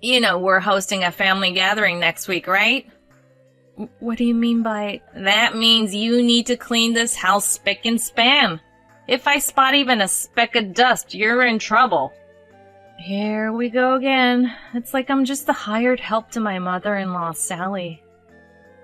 You know we're hosting a family gathering next week, right? What do you mean by... That means you need to clean this house spick and span. If I spot even a speck of dust, you're in trouble. Here we go again. It's like I'm just the hired help to my mother-in-law, Sally.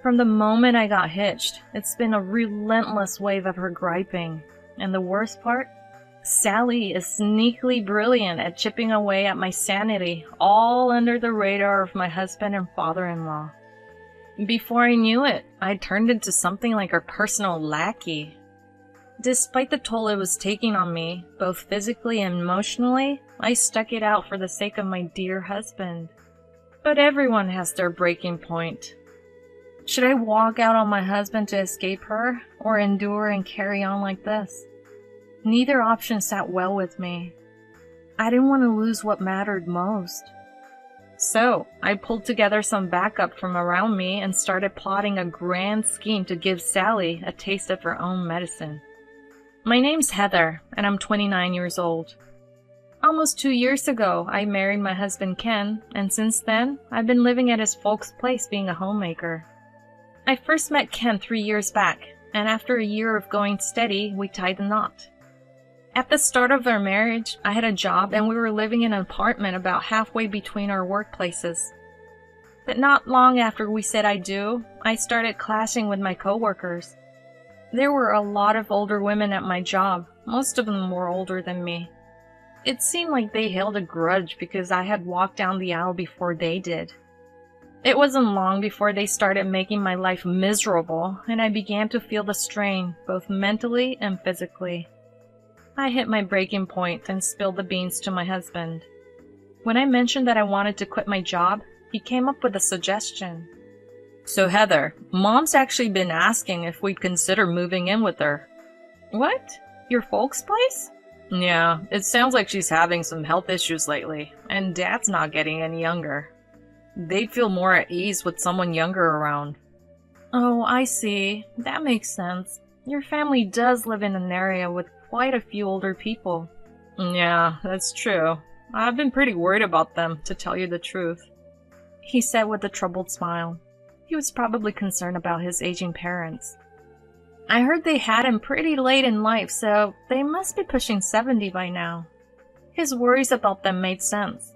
From the moment I got hitched, it's been a relentless wave of her griping. And the worst part? Sally is sneakily brilliant at chipping away at my sanity, all under the radar of my husband and father-in-law. Before I knew it, I turned into something like her personal lackey. Despite the toll it was taking on me, both physically and emotionally, I stuck it out for the sake of my dear husband. But everyone has their breaking point. Should I walk out on my husband to escape her, or endure and carry on like this? Neither option sat well with me. I didn't want to lose what mattered most. So, I pulled together some backup from around me and started plotting a grand scheme to give Sally a taste of her own medicine. My name's Heather, and I'm 29 years old. Almost 2 years ago, I married my husband Ken, and since then, I've been living at his folks' place being a homemaker. I first met Ken 3 years back, and after a year of going steady, we tied the knot. At the start of our marriage, I had a job and we were living in an apartment about halfway between our workplaces. But not long after we said I do, I started clashing with my coworkers. There were a lot of older women at my job, most of them were older than me. It seemed like they held a grudge because I had walked down the aisle before they did. It wasn't long before they started making my life miserable, and I began to feel the strain, both mentally and physically. I hit my breaking point and spilled the beans to my husband. When I mentioned that I wanted to quit my job, he came up with a suggestion. So Heather, Mom's actually been asking if we'd consider moving in with her. What? Your folks' place? Yeah, it sounds like she's having some health issues lately, and Dad's not getting any younger. They'd feel more at ease with someone younger around. Oh, I see. That makes sense. Your family does live in an area with quite a few older people. Yeah, that's true. I've been pretty worried about them, to tell you the truth, he said with a troubled smile. He was probably concerned about his aging parents. I heard they had him pretty late in life, so they must be pushing 70 by now. His worries about them made sense.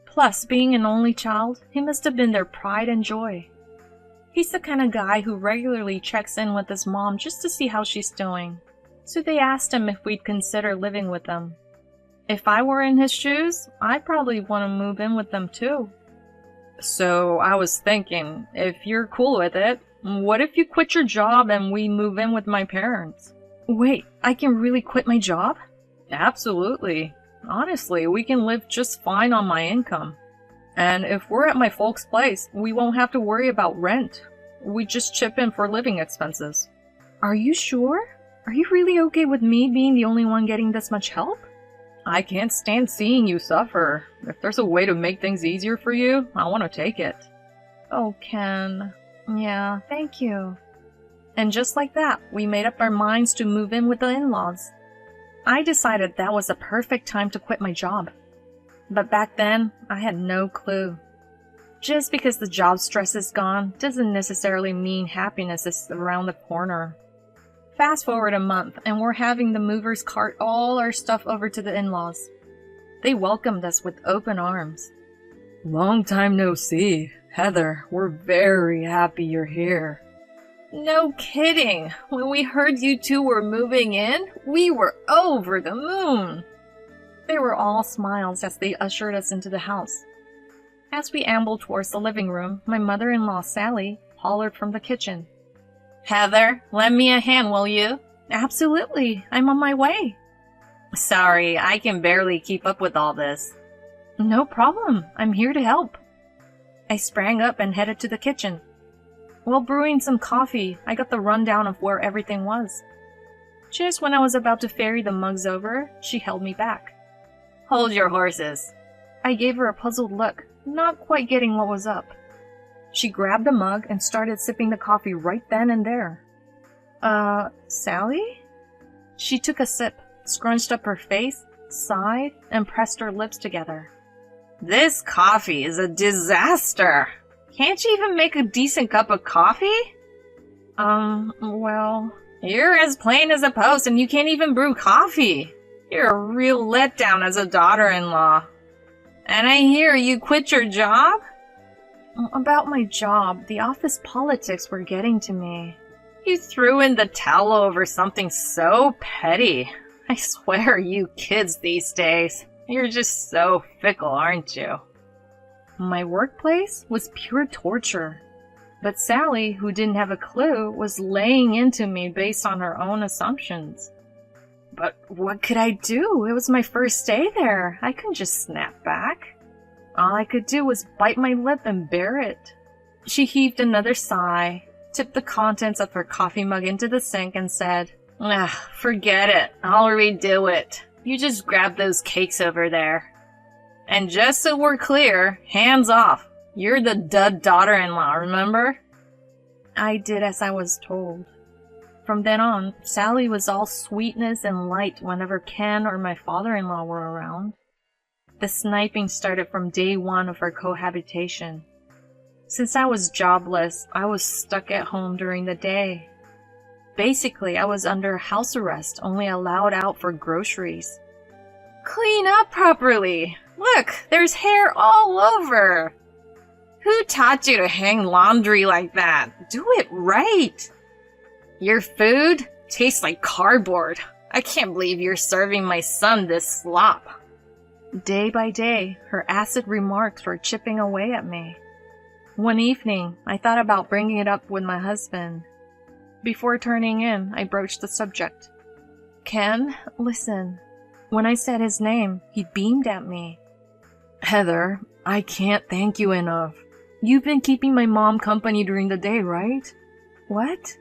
Plus, being an only child, he must have been their pride and joy. He's the kind of guy who regularly checks in with his mom just to see how she's doing. So they asked him if we'd consider living with them. If I were in his shoes, I'd probably want to move in with them too. So I was thinking, if you're cool with it, what if you quit your job and we move in with my parents? Wait, I can really quit my job? Absolutely. Honestly, we can live just fine on my income. And if we're at my folks' place, we won't have to worry about rent. We just chip in for living expenses. Are you sure? Are you really okay with me being the only one getting this much help? I can't stand seeing you suffer. If there's a way to make things easier for you, I want to take it. Oh, Ken. Yeah, thank you. And just like that, we made up our minds to move in with the in-laws. I decided that was the perfect time to quit my job. But back then, I had no clue. Just because the job stress is gone doesn't necessarily mean happiness is around the corner. Fast forward a month, and we're having the movers cart all our stuff over to the in-laws. They welcomed us with open arms. Long time no see. Heather, we're very happy you're here. No kidding. When we heard you two were moving in, we were over the moon. They were all smiles as they ushered us into the house. As we ambled towards the living room, my mother-in-law, Sally, hollered from the kitchen. Heather, lend me a hand, will you? Absolutely. I'm on my way. Sorry, I can barely keep up with all this. No problem. I'm here to help. I sprang up and headed to the kitchen. While brewing some coffee, I got the rundown of where everything was. Just when I was about to ferry the mugs over, she held me back. Hold your horses. I gave her a puzzled look, not quite getting what was up. She grabbed a mug and started sipping the coffee right then and there. Sally? She took a sip, scrunched up her face, sighed, and pressed her lips together. This coffee is a disaster. Can't you even make a decent cup of coffee? Well, You're as plain as a post and you can't even brew coffee. You're a real letdown as a daughter-in-law. And I hear you quit your job? about my job, the office politics were getting to me. You threw in the towel over something so petty. I swear, you kids these days, you're just so fickle, aren't you? My workplace was pure torture. But Sally, who didn't have a clue, was laying into me based on her own assumptions. But what could I do? It was my first day there. I couldn't just snap back. All I could do was bite my lip and bear it. She heaved another sigh, tipped the contents of her coffee mug into the sink, and said, Forget it. I'll redo it. You just grab those cakes over there. And just so we're clear, hands off. You're the dud daughter-in-law, remember? I did as I was told. From then on, Sally was all sweetness and light whenever Ken or my father-in-law were around. The sniping started from day one of our cohabitation. Since I was jobless, I was stuck at home during the day. Basically, I was under house arrest, only allowed out for groceries. Clean up properly. Look, there's hair all over. Who taught you to hang laundry like that? Do it right. Your food tastes like cardboard. I can't believe you're serving my son this slop. Day by day, her acid remarks were chipping away at me. One evening, I thought about bringing it up with my husband. Before turning in, I broached the subject. Ken, listen. When I said his name, he beamed at me. Heather, I can't thank you enough. You've been keeping my mom company during the day, right? What?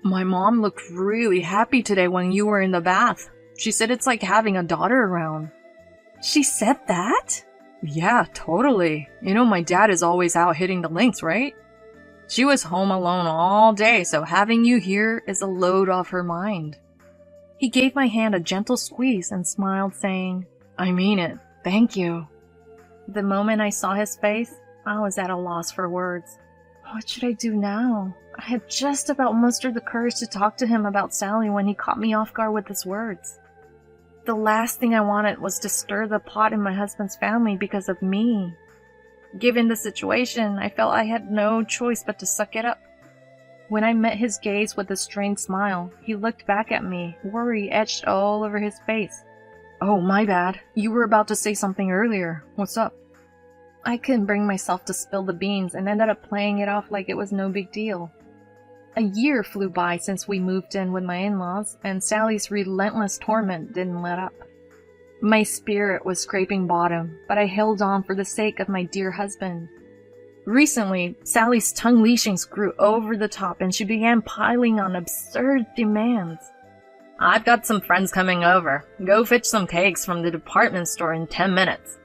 My mom looked really happy today when you were in the bath. She said it's like having a daughter around. She said that? Yeah, totally. You know my dad is always out hitting the links, right? She was home alone all day, so having you here is a load off her mind. He gave my hand a gentle squeeze and smiled, saying, I mean it. Thank you. The moment I saw his face, I was at a loss for words. What should I do now? I had just about mustered the courage to talk to him about Sally when he caught me off guard with his words. The last thing I wanted was to stir the pot in my husband's family because of me. Given the situation, I felt I had no choice but to suck it up. When I met his gaze with a strained smile, he looked back at me, worry etched all over his face. Oh, my bad. You were about to say something earlier. What's up? I couldn't bring myself to spill the beans and ended up playing it off like it was no big deal. A year flew by since we moved in with my in-laws, and Sally's relentless torment didn't let up. My spirit was scraping bottom, but I held on for the sake of my dear husband. Recently, Sally's tongue leashings grew over the top and she began piling on absurd demands. I've got some friends coming over. Go fetch some cakes from the department store in 10 minutes.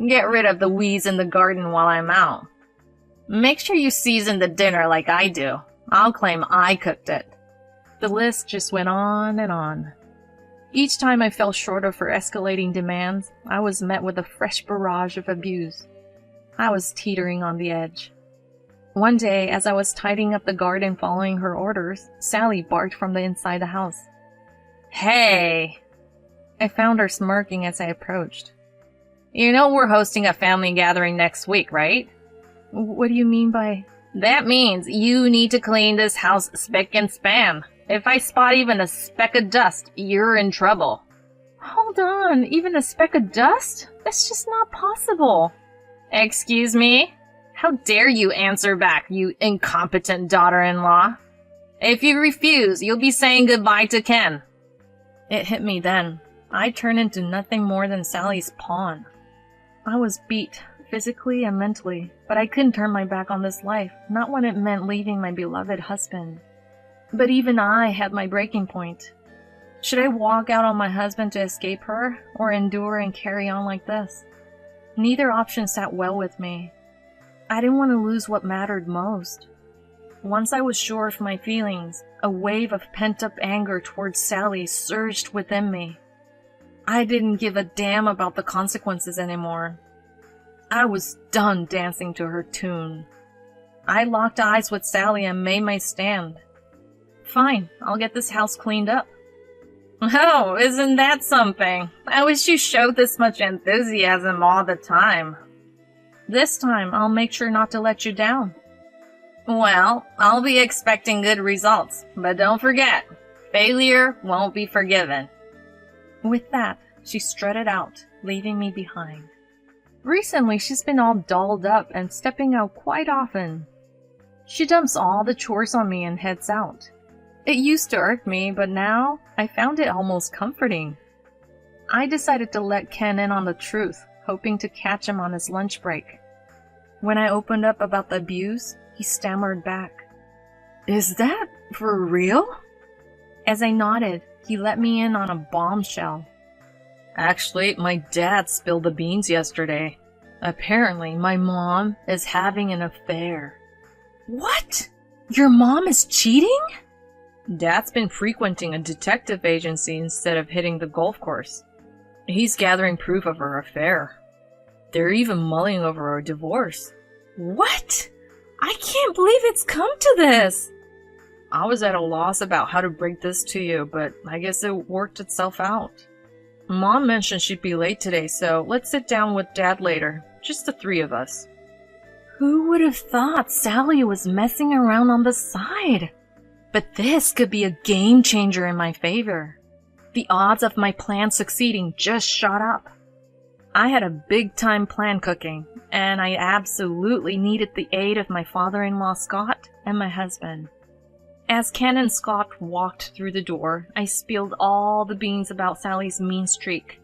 Get rid of the weeds in the garden while I'm out. Make sure you season the dinner like I do. I'll claim I cooked it. The list just went on and on. Each time I fell short of her escalating demands, I was met with a fresh barrage of abuse. I was teetering on the edge. One day, as I was tidying up the garden following her orders, Sally barked from the inside the house. Hey! I found her smirking as I approached. You know we're hosting a family gathering next week, right? What do you mean by... That means you need to clean this house spick and span. If I spot even a speck of dust, you're in trouble. Hold on, even a speck of dust? That's just not possible. Excuse me? How dare you answer back, you incompetent daughter-in-law? If you refuse, you'll be saying goodbye to Ken. It hit me then. I turned into nothing more than Sally's pawn. I was beat, physically and mentally, but I couldn't turn my back on this life, not when it meant leaving my beloved husband. But even I had my breaking point. Should I walk out on my husband to escape her, or endure and carry on like this? Neither option sat well with me. I didn't want to lose what mattered most. Once I was sure of my feelings, a wave of pent-up anger towards Sally surged within me. I didn't give a damn about the consequences anymore. I was done dancing to her tune. I locked eyes with Sally and made my stand. Fine, I'll get this house cleaned up. Oh, isn't that something? I wish you showed this much enthusiasm all the time. This time, I'll make sure not to let you down. Well, I'll be expecting good results, but don't forget, failure won't be forgiven. With that, she strutted out, leaving me behind. Recently, she's been all dolled up and stepping out quite often. She dumps all the chores on me and heads out. It used to irk me, but now I found it almost comforting. I decided to let Ken in on the truth, hoping to catch him on his lunch break. When I opened up about the abuse, he stammered back. Is that for real? As I nodded, he let me in on a bombshell. Actually, my dad spilled the beans yesterday. Apparently, my mom is having an affair. What? Your mom is cheating? Dad's been frequenting a detective agency instead of hitting the golf course. He's gathering proof of her affair. They're even mulling over a divorce. What? I can't believe it's come to this! I was at a loss about how to break this to you, but I guess it worked itself out. Mom mentioned she'd be late today, so let's sit down with Dad later. Just the three of us. Who would have thought Sally was messing around on the side? But this could be a game changer in my favor. The odds of my plan succeeding just shot up. I had a big-time plan cooking, and I absolutely needed the aid of my father-in-law Scott and my husband. As Ken and Scott walked through the door, I spilled all the beans about Sally's mean streak.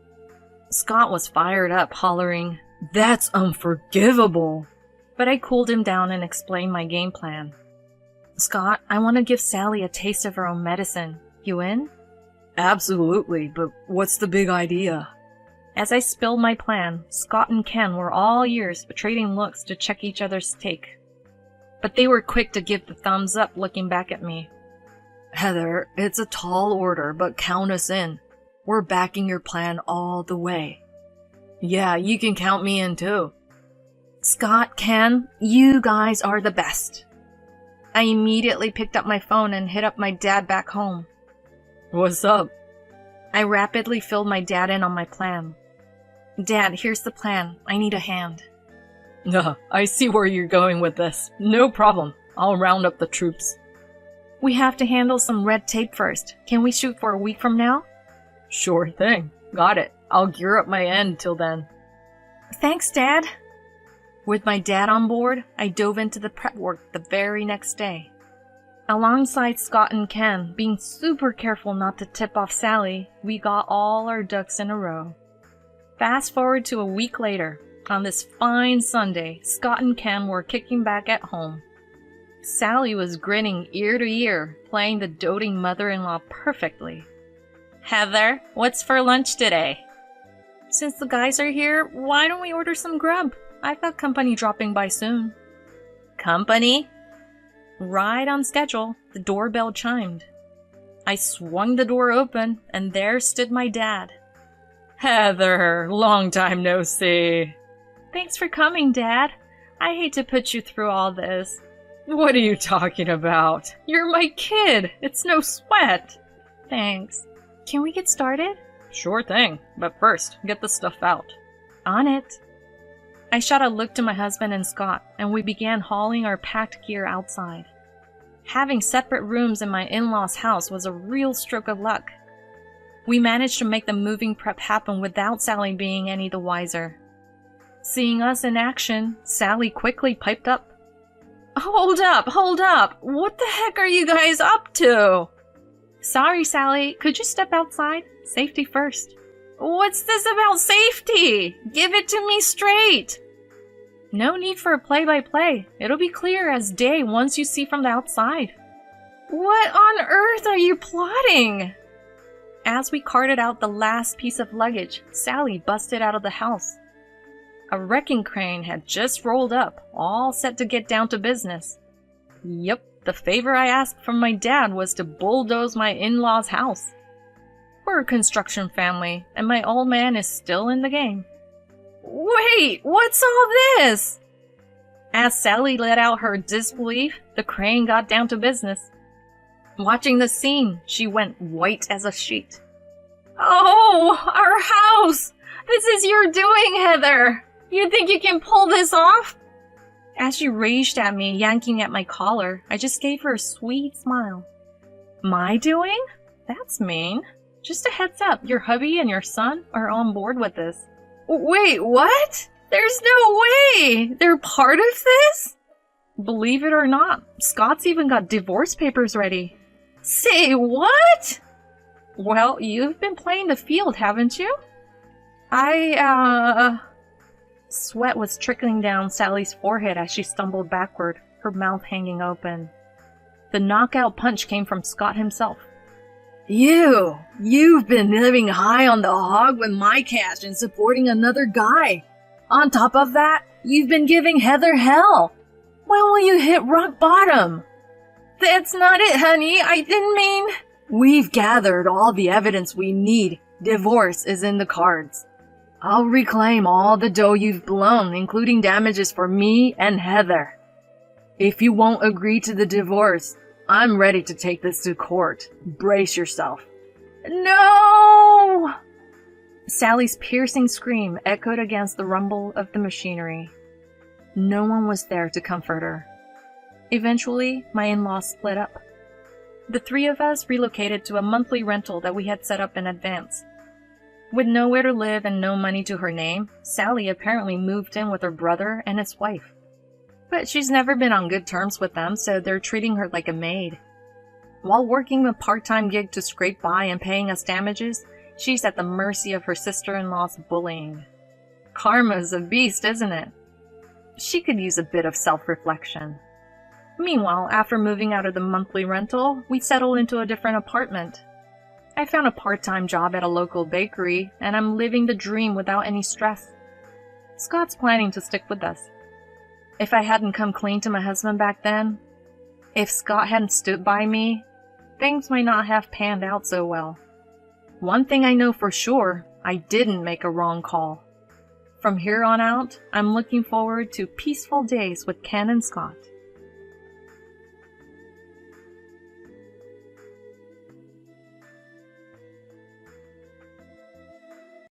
Scott was fired up, hollering, "That's unforgivable!" But I cooled him down and explained my game plan. Scott, I want to give Sally a taste of her own medicine. You in? Absolutely, but what's the big idea? As I spilled my plan, Scott and Ken were all ears, but trading looks to check each other's take. But they were quick to give the thumbs up, looking back at me. Heather, it's a tall order, but count us in. We're backing your plan all the way. Yeah, you can count me in too. Scott, Ken, you guys are the best. I immediately picked up my phone and hit up my dad back home. What's up? I rapidly filled my dad in on my plan. Dad, here's the plan. I need a hand. I see where you're going with this. No problem. I'll round up the troops. We have to handle some red tape first. Can we shoot for a week from now? Sure thing. Got it. I'll gear up my end till then. Thanks, Dad. With my dad on board, I dove into the prep work the very next day. Alongside Scott and Ken, being super careful not to tip off Sally, we got all our ducks in a row. Fast forward to a week later. On this fine Sunday, Scott and Ken were kicking back at home. Sally was grinning ear to ear, playing the doting mother-in-law perfectly. Heather, what's for lunch today? Since the guys are here, why don't we order some grub? I've got company dropping by soon. Company? Right on schedule, the doorbell chimed. I swung the door open, and there stood my dad. Heather, long time no see. Thanks for coming, Dad. I hate to put you through all this. What are you talking about? You're my kid. It's no sweat. Thanks. Can we get started? Sure thing, but first, get the stuff out. On it. I shot a look to my husband and Scott, and we began hauling our packed gear outside. Having separate rooms in my in-laws' house was a real stroke of luck. We managed to make the moving prep happen without Sally being any the wiser. Seeing us in action, Sally quickly piped up. Hold up! What the heck are you guys up to? Sorry, Sally. Could you step outside? Safety first. What's this about safety? Give it to me straight. No need for a play-by-play. It'll be clear as day once you see from the outside. What on earth are you plotting? As we carted out the last piece of luggage, Sally busted out of the house. A wrecking crane had just rolled up, all set to get down to business. Yep, the favor I asked from my dad was to bulldoze my in-laws' house. We're a construction family, and my old man is still in the game. Wait, what's all this? As Sally let out her disbelief, the crane got down to business. Watching the scene, she went white as a sheet. Oh, our house! This is your doing, Heather! You think you can pull this off? As she raged at me, yanking at my collar, I just gave her a sweet smile. My doing? That's mean. Just a heads up, your hubby and your son are on board with this. Wait, what? There's no way! They're part of this? Believe it or not, Scott's even got divorce papers ready. Say what? Well, you've been playing the field, haven't you? Sweat was trickling down Sally's forehead as she stumbled backward, her mouth hanging open. The knockout punch came from Scott himself. You've been living high on the hog with my cash and supporting another guy. On top of that, you've been giving Heather hell. When will you hit rock bottom? That's not it, honey. I didn't mean... We've gathered all the evidence we need. Divorce is in the cards. I'll reclaim all the dough you've blown, including damages for me and Heather. If you won't agree to the divorce, I'm ready to take this to court. Brace yourself. No! Sally's piercing scream echoed against the rumble of the machinery. No one was there to comfort her. Eventually, my in-laws split up. The three of us relocated to a monthly rental that we had set up in advance. With nowhere to live and no money to her name, Sally apparently moved in with her brother and his wife. But she's never been on good terms with them, so they're treating her like a maid. While working a part-time gig to scrape by and paying us damages, she's at the mercy of her sister-in-law's bullying. Karma's a beast, isn't it? She could use a bit of self-reflection. Meanwhile, after moving out of the monthly rental, we settled into a different apartment. I found a part-time job at a local bakery, and I'm living the dream without any stress. Scott's planning to stick with us. If I hadn't come clean to my husband back then, if Scott hadn't stood by me, things might not have panned out so well. One thing I know for sure, I didn't make a wrong call. From here on out, I'm looking forward to peaceful days with Ken and Scott.